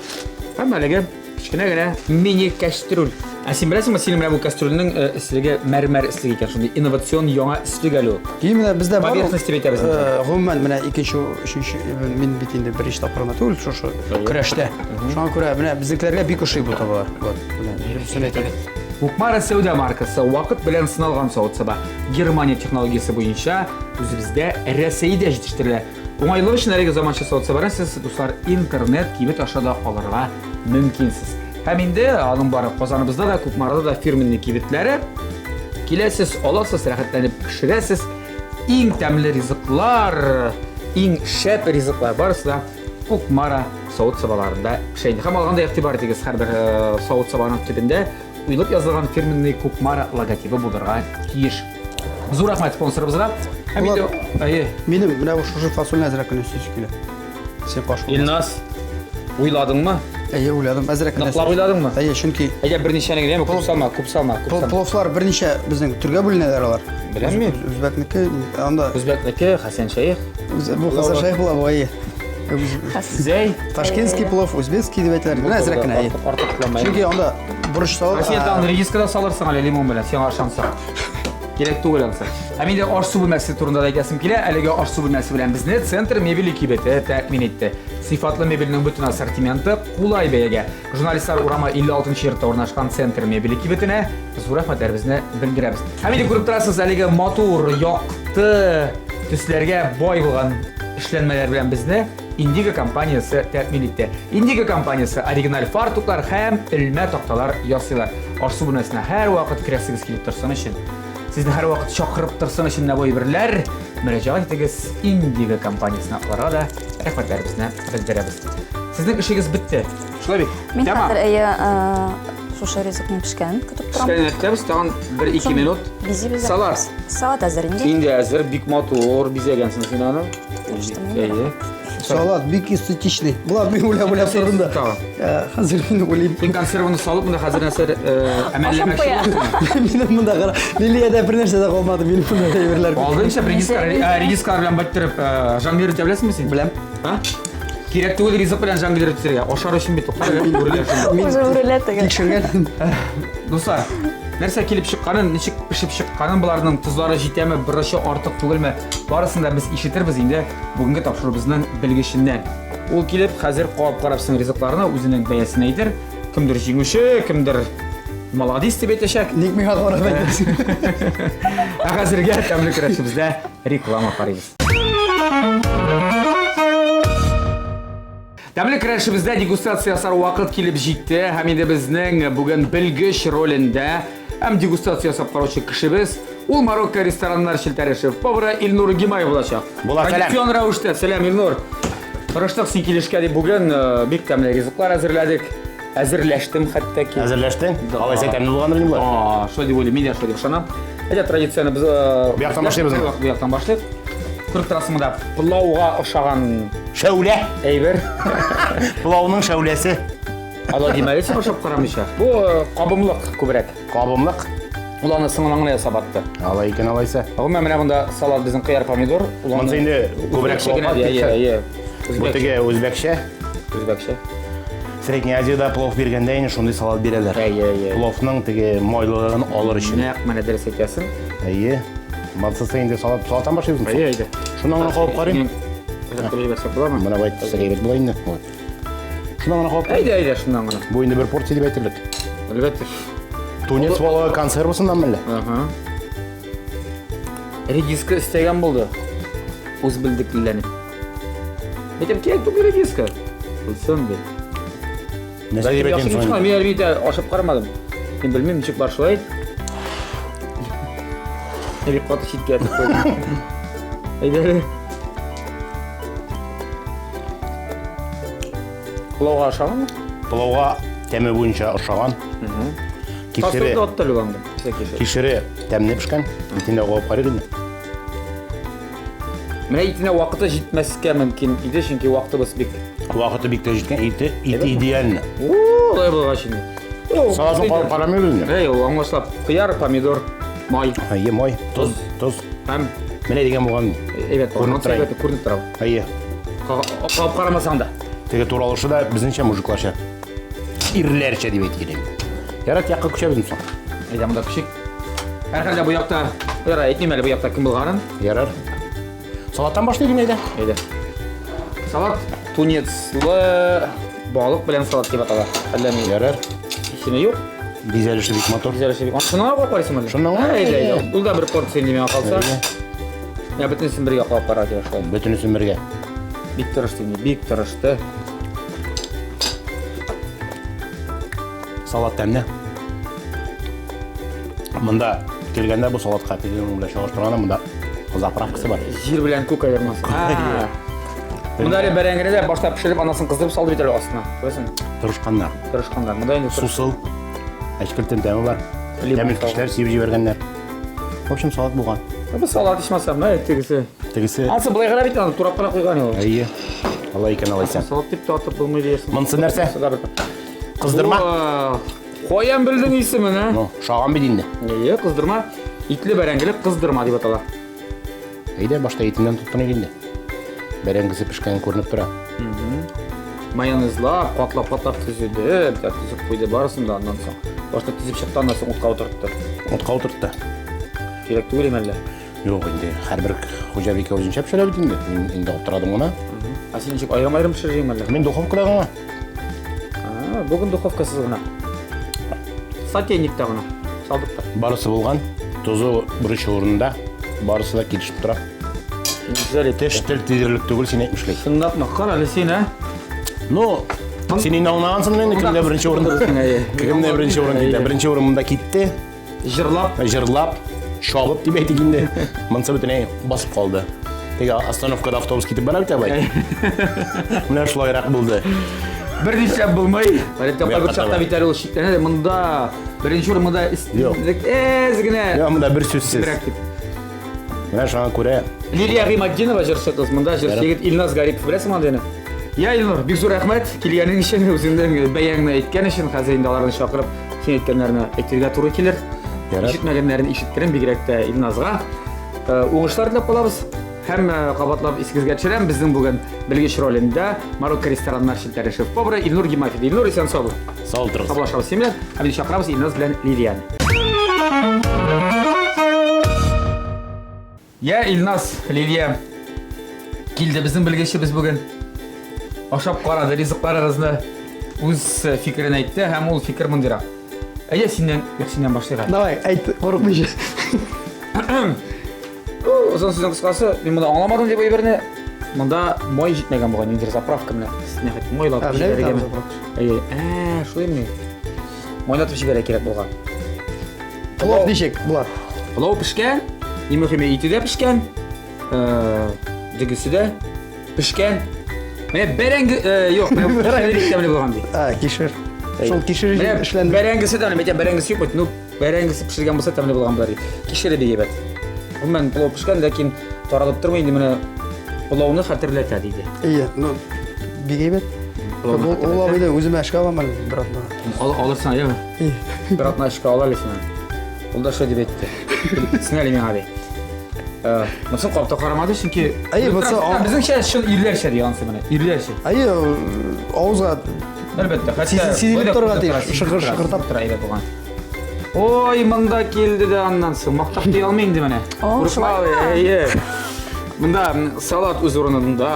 A: Һәм әлеге кичкенә генә мини кастрюль. Син беләсеңме, син менә бу кастрюльнең ислеге мәрмәр ислеге икән, шундый инновацион яңа ислеге әле.
B: Менә бездә бар.
A: Поверхность дип әйтәбез.
B: Гомумән менә 2-3 мин бит инде бер иш тапкырына түгел, шушы көрәштә. Шуңа күрә менә безнекеләргә бик ошый бу табалар.
A: Кукмара сәүдә маркасы вакыт белән сыналган савыт-саба. Германия технологиясе буенча үзебездә Рәсәйдә җитештерелә. Уңайлыгы өчен әлеге заманча савыт-сабаны сез, дуслар, интернет кибет аша да алырга мөмкинсез. Һәм инде аның бары Казаныбызда да, Кукмарада да фирменный кибетләре. Киләсез, аласыз, рәхәтләнеп пешерәсез. Иң тәмле ризыклар, иң шәп ризыклар барысы да Кукмара савыт-сабаларында пешә. Һәм алганда игътибар итегез, һәрбер савыт-сабаның төбендә уйлап язылган фирменный Кукмара логотипы булырга тиеш. Зур рахмәт спонсорыбызга. Һәм инде
B: Минем менә бу шушы фасольны әзрәк кенә сөйләп килә. Сен каш.
A: Илнас, уйладыңмы?
B: Әйе, уйладым, әзрәк кенә.
A: Ныклап уйладыңмы?
B: Әйе, чөнки
A: Әйдә берничәне генә күп салма.
B: пловлар берничә безнең төргә бүленәләр алар.
A: Беләмме?
B: Үзбәкнеке, анда
A: Үзбәкнеке Хәсән Шәйх,
B: бу хәзер шәйх була бу әйе.
A: Зәй,
B: Ташкентский плов, үзбекский дип әйтәләр. Менә әзрәк кенә әйе.
A: Артыкланмай.
B: Чөнки анда бурыч салып,
A: Сен тагын редискада салырсың әле лимон белән, сен ашансың. Керек түгел алса. Ә миндә аш су бүлмәсе турында да әйтәсем килә. Әлеге аш су бүлмәсе белән безне Центр мебели кибете тәэмин итте. Сыйфатлы мебельнең бөтен ассортименты кулай бәягә. Журналистлар урама 56-нчы йортта урнашкан Центр мебели кибетенә зур рәхмәтләребезне белдерәбез. Һәм инде күреп торасыз, әлеге матур, якты төсләргә бай булган эшләнмәләр белән безне Indigo компаниясе тәэмин итте. Indigo компаниясе оригиналь фартуклар һәм элмә такталар ясыйлар. Аш су бүлмәсенә һәр вакыт керәсегез килеп торсын өчен. Сезне һәр вакыт чакырып торсын өчен нәбой берләр мөрәҗәгать итегез Indigo компаниясенә, аларга да рәхмәтләребезне белдерәбез. Сезнең эшегез бетте. Шулай бит?
C: Мин хәзер әйе шушы ризыкның пешкәнен көтеп торам.
A: Эшләнеп торабыз, тагын 1-2 минут.
C: Бизибез.
A: Салар.
C: Салат әзер инде.
A: Инде әзер, бик матур бизәгәнсең син аны. Әйе.
B: салат бик эстетичный. Була мин уйлап торында. Хәзер мин уйлыйм.
A: Син консерваны салып, монда хәзер нәрсә әмәлләмәкче буласың.
B: Минем монда кара. Лилиядә бер нәрсә дә калмады. Минем монда әйберләр.
A: Алдыңча редискалар белән бәттереп жонглер итә беләсеңме син?
B: Беләм.
A: Кирәк түгел ризык белән жонглер итәргә. Ашар өчен бит үрләшә.
C: Уже үрләтәгә.
B: Тикшергән.
A: Дуслар, нәрсә килеп чыкканын, ничек пешеп чыкканын, буларның тузлары җитәме, беренче артык түгелме? Барысын да без ишетербез инде бүгенге тапшырыбызның белгеченнән. Ул килеп хәзер кабап карапсың ризыкларына, үзенең бәясен әйтер. Кемдер җиңүче, кемдер молодец дип әйтәчәк.
B: Ник миңа карап әйтәсең?
A: Хәзергә тәмле көрәшебездә реклама карыйбыз. Тәмле көрәшебездә дегустация ясар вакыт килеп җитте. Һәм инде безнең бүген белгеч ролендә һәм дегустация ясап караучы кешебез ул Марокко рестораннар шелтәре шеф-повары Илнур Гимай булачак. Традицион рәвештә сәлам Илнур. Тырыштык син килешкә дип бүген бик тәмле ризыклар әзерләдек. Әзерләштем хәтта ки.
D: Әзерләштең? Алайса тәмле булгандыр инде булар.
A: Шулай дип уйлыйм, мин дә шулай дип ышанам. Әйдә традицияны без
D: бу яктан башлыйбыз.
A: Бу яктан башлыйк. Күреп торасың монда пылауга охшаган
D: Шәүлә.
A: әйбер.
D: Пылауның шәүләсе.
A: Ала димәле син ашап карамыйча. Бу кабымлык күбрәк.
D: Кабымлык.
A: Ул аны сыңлаңына ясап атты.
D: Алай икән алайса.
A: Гомумән менә монда салат безнең кыяр помидор.
D: Монда инде күбрәк
A: шөгенә дия.
D: Бу теге үзбәкчә.
A: Үзбәкчә.
D: Средняя Азияда плов биргәндә инде шундый салат бирәләр. Пловның теге майлылыгын алыр өчен.
A: Нәкъ менә дөрес әйтәсең.
D: Әйе. Монда инде салаттан башлыйбыз.
A: Әйе.
D: Шуннан гына кабып карыйм.
A: Әйтеп җибәрсәк буламы?
D: Менә бу әйтсә әйбәт була инде. Шуннан гына кабып.
A: Әйдә, шуннан гына.
D: Бу инде бер порция дип әйтерлек.
A: Әлбәттә.
D: Тунец балыгы консервасыннан мәллә.
A: Редиска истәгән булды. Үз белдекләрне. Әйтәм, кирәк түгел редиска. Булсын бит.
D: Нәрсә дип әйтәм соң?
A: Мин әлбәттә ашап карамадым. Мин белмим, ничек бар шулай. Бик каты читкә тип куйдым. Әйдә. Пылауга ашаган?
D: Пылауга тәме буенча ошаган. Кишере.
A: Тасты отты луганда.
D: Кишере тәмле пешкән. Итенә кабып карыйк инде.
A: Менә итенә вакыты җитмәскә мөмкин иде, чөнки вакытыбыз бик.
D: Вакыты бик тә җиткән. Ите идеальны.
A: Алай булгач инде.
D: Салатын кабып карамыйбыз инде.
A: Әй, ул аңлашлап. Кыяр, помидор, май.
D: Әйе, май, туз.
A: Һәм
D: Менә дигән булган.
A: әйбәт, күренеп тора.
D: Әйе.
A: Кабып карамасаң да.
D: Теге туралышы да безнеңчә мужикларча. Ирләрчә дип әйтелә. Ярат якка күчәбез соң.
A: Әйдә, монда күчик. Һәрхәлдә бу якта, яра, әйтмим әле бу якта кем булганын.
D: Ярар. Салаттан башлыйк инде.
A: Әйдә. Салат тунецлы балык белән салат дип атала. Әллә ни
D: Ярар.
A: исеме юк.
D: Бизәлеше бик матур.
A: Бизәлеше бик. Шуңа кабып карыйсыңмы?
D: Шуннан гына.
A: Әйдә. Ул да бер порция инде миңа калса. Я бөтенесен бергә кабып кара дип ашлай.
D: Бөтенесен бергә.
A: Бик тырышты инде, бик тырышты.
D: Салат тәмле. Монда килгәндә бу салатка тегенең белән чагыштырганда монда заправкасы бар.
A: Җир белән күк аермасы. Монда әле бәрәңгене башта пешереп, анасын кыздырып салды бит әле астына. Күрәсең?
D: Тырышканнар.
A: Тырышканнар. Монда инде
D: Сусыл. Ашкелтен тәме бар. Тәмін киштер сибіп жібергендер.
B: В общем, салат болған.
A: Бұл салат ішмасам, тегісі.
D: Тегісі.
A: Алсы былай қарап етін, турап қара қойған ел.
D: Әйе. Алла екен алайсан.
A: Салат тіпті атып болмайды ерсін.
D: Мұнысы нәрсе? Қыздырма?
A: Қоян білдің есімін, ә?
D: Шаған бедейінде.
A: Қыздырма. Итлі бәрәңгілік қыздырма деп атала.
D: Әйде, башта етінден тұттың екенде. Бәрәңгісі пішкен көрініп тұра.
A: Майонезлап, қатлап түзеді, түзіп қойды барысында андан соң. Башта түзіп шықтан соң ұтқа отырыпты.
D: Ұтқа отырыпты.
A: Керек түгел емелі.
D: Жоқ, енді әрбір қожабеке өзін шап шөлі бітінде. Енді отырадың ғана.
A: А сен жек айрым пішірген мәлі?
D: Мен духовкада ғана.
A: Бүгін духовкасыз ғана. Сотейникта ғана. Салдықта.
D: Барысы болған. Тұзы бірінші орнында. Барысы да кетішіп тұра. Тіштіл тезірлік түгіл сен айтмышлай.
A: Шындап маққар әлі сен, ә?
D: Ну, сен енді аунағансың мен кімде бірінші орында. Кімде бірінші орында. Бірінші орында кетті. Жырлап, шабып деп әйті кенде. Мұнсы бүтіне басып қалды. Теге остановкада автобус кетіп бара біте бай. Мұна шылайрақ болды.
A: Бірден шап болмай. Тапқа бір шақта битәрі ол шектен. Мұнда бірінші орын мұнда әзгіне.
D: Мұнда бір сөзсіз. Мұна шаңа көре.
A: Лилия Ғимаддинова жыршықыз. Мұнда жыршығыт Илназ Гарипов білесің мандайны? Я, Илнұр, бек зор рахмет. Келгенің үшін, өзіңдің бәйәңні айткан үшін, қазір енді аларын шақырып, сен еткенлеріні әйтерге туры келер. Ишітмәгенлерін ишіттірін бигерәкті Илназға. Оңышлар деп қалабыз. Һәм қабатлап ескізге түсірем, біздің бүгін білгіш ролінде Марокко рестораннар шілтері шеф-повары Илнұр Гимафиді. Илнұр, есен сау бол.
D: Сау тұрыз.
A: Саблашабыз семен, әмді шақырабыз Илназ білән Лилияны. Я, Илназ, Лилия, келді біздің білгіші біз бүгін. Ашап қарады, ризықлар арасында өз фикірін айтты, һәм ол фикір мұндырақ. Әйе, сенен баштайға.
B: Давай, айт, қорықпайшы.
A: Ұзын сөздің қысқасы, мен мұнда аңламадым деп өйберіне, мұнда мой жетмеген болған, ендер заправка міне. Сіне қайтын мойлатып жіберге ме? Әйе, шулай міне. Мойлатып жіберге керек болған.
B: Плов дешек, бұлар.
A: Плов пішкен, емөхеме иті де пішкен, дүгісі де пішкен. Міне бәрәңгі, жоқ, мен кішіреректе міне болған дей.
B: Кешір. Сол кешір ішленді.
A: Бәрәңгісі де, мен бәрәңгісі жоқ бөйті, бәрәңгісі пішірген болса тәміне болған бұлар. Кешірі беге бәді. Мен плов пішкен, ләкин тарадып тұрмай, енді мені пловны қатырләті дейді.
B: Ие, беге бәді. Ол абайды өзіме әшкі аламын әлі, бір атына.
A: Алырсың, ае ме? Бір атына әшкі алар лесін. Ол да шо деп етті. Сің әлі мен адай. Мұсын қапта қарамады, шынки... Біздің шәй шын ирлер шәй dey, ансы міне, ирлер шәй.
B: Ае, ауызға...
A: Әлбәтті,
B: Сезіліп тұрға dey, шығыртап
A: тұр әйбет болған. Ой, мұнда келді де аннансың, мақтап дей алмайын де міне. Мұнда салат өз орнында,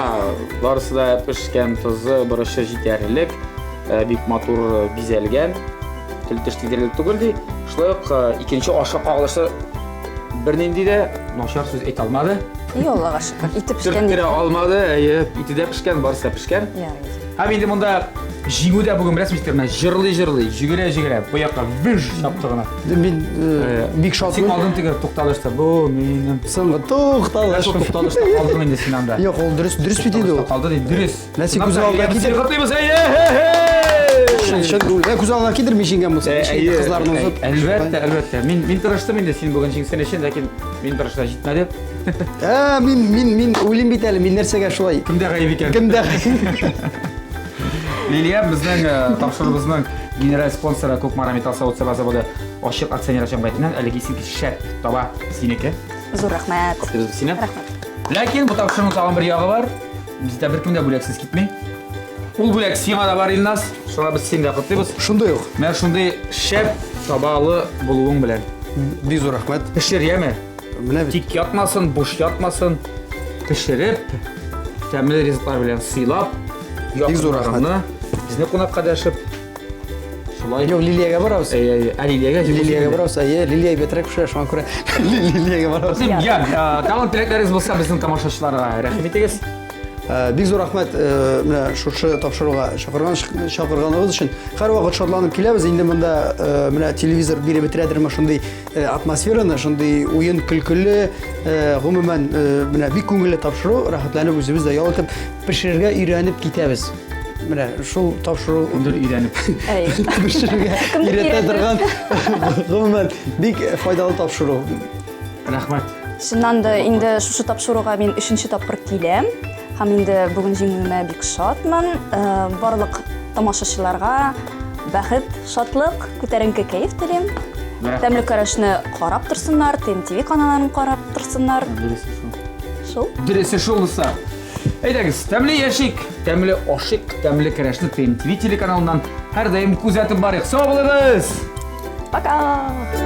A: барысы да пішкен тұзы, бұрышы жетерлік, бек матур безелген, тілтіш тегерлік түгілдей. Шылайық, екінші ашық қағылышы бірінен дейді, нашар сөз ет алмады.
C: Аллаға шүкір, иті пішкен дейді.
A: Түріктері алмады, иті де пішкен, барысы да пішкен. Һәм енді мұнда жигуде бүгін рәсімштермен жырлы-жырлы, жүгіре-жүгіре, бұяққа вүж шаптығына.
B: Мен бек шатым.
A: Сен алдың тегер тоқталышты, бұл менің.
B: Сыңғы тоқталышты.
A: Тоқталышты қалдың енді сен анда.
B: Жоқ, ол дұрыс бітейді ол.
A: Қалды дейді, дұрыс.
B: Нәсе көз алдына көз алдына кедір мен жеңген болса, қызларын ұзып.
A: Әлбәтті. Мен тұрыштым енді сен бүгін жеңсен ешен, ләкин мен тұрышта жетмәді.
B: Мен өлім бейт әлі, мен нәрсеге шулай.
A: Кімде ғайып екен?
B: Кімде ғайып.
A: Лилия, біздің тапшырыбызның генерал спонсоры Көкмара металл сауытса заводы ашық акционер ашамбайтынан әлігі сенкі шәт таба сенекі.
C: Зор рахмет.
A: Көптебіз сені. Ләкин бұл тапшырының тағын бір яғы бар. Бізде бір кімде бөлексіз кетмей. Ол бөлек сиңада бар Илназ. Шуға біз сенде құттыбыз.
B: Шындай оқ.
A: Мен шындай шәп табалы болуың білен.
B: Бек зор рахмет.
A: Пішір еме? Тик ятмасын, бұш ятмасын. Пішіріп, тәмілі резітлар білен сыйлап.
B: Бек зор рахмет.
A: Бізді қонаққа дәшіп.
B: Жоқ, Лилияға барауыз. Лилияға барауыз. Лилия бетрек пішір, шуан көре. Лилияға барауыз.
A: Талант тілектеріңіз болса біздің тамашашыларға рахмет егіз.
B: Бек зор рахмет шұршы тапшыруға шақырғаныңыз үшін. Қар уақыт шотланып келеміз. Енді мұнда телевизор бере бітіредір ма шындай атмосфераны, шындай ойын күлкілі, ғұмымен бек көңілі тапшыру, рахатланып өзімізді ялытып, пішірге үйреніп кетеміз. Менә шул тапшыру
A: Dur үйреніп.
C: Әй.
B: пешерүгә
C: Кемдер
B: өйрәтә
C: өйрәтте?
B: торган гомумән бик файдалы тапшыру.
A: Рахмат.
C: Чыннан да инде шушы тапшыруга мин 3-нче тапкыр киләм. Һәм инде бүген җиңүемә бик шатмын. Барлык тамашачыларга бәхет, шатлык, күтәренке кәеф телим.
A: Рахмат.
C: Тәмле карашны карап торсыннар, ТМТV каналларын карап торсыннар. Шул.
A: Дөресе шулса. Әйдәгез, тәмле яшик, тәмле ашык, тәмле керәшне TMTV телеканалынан һәр даим күзәтеп барыйк. Сау булыгыз!
C: Пока.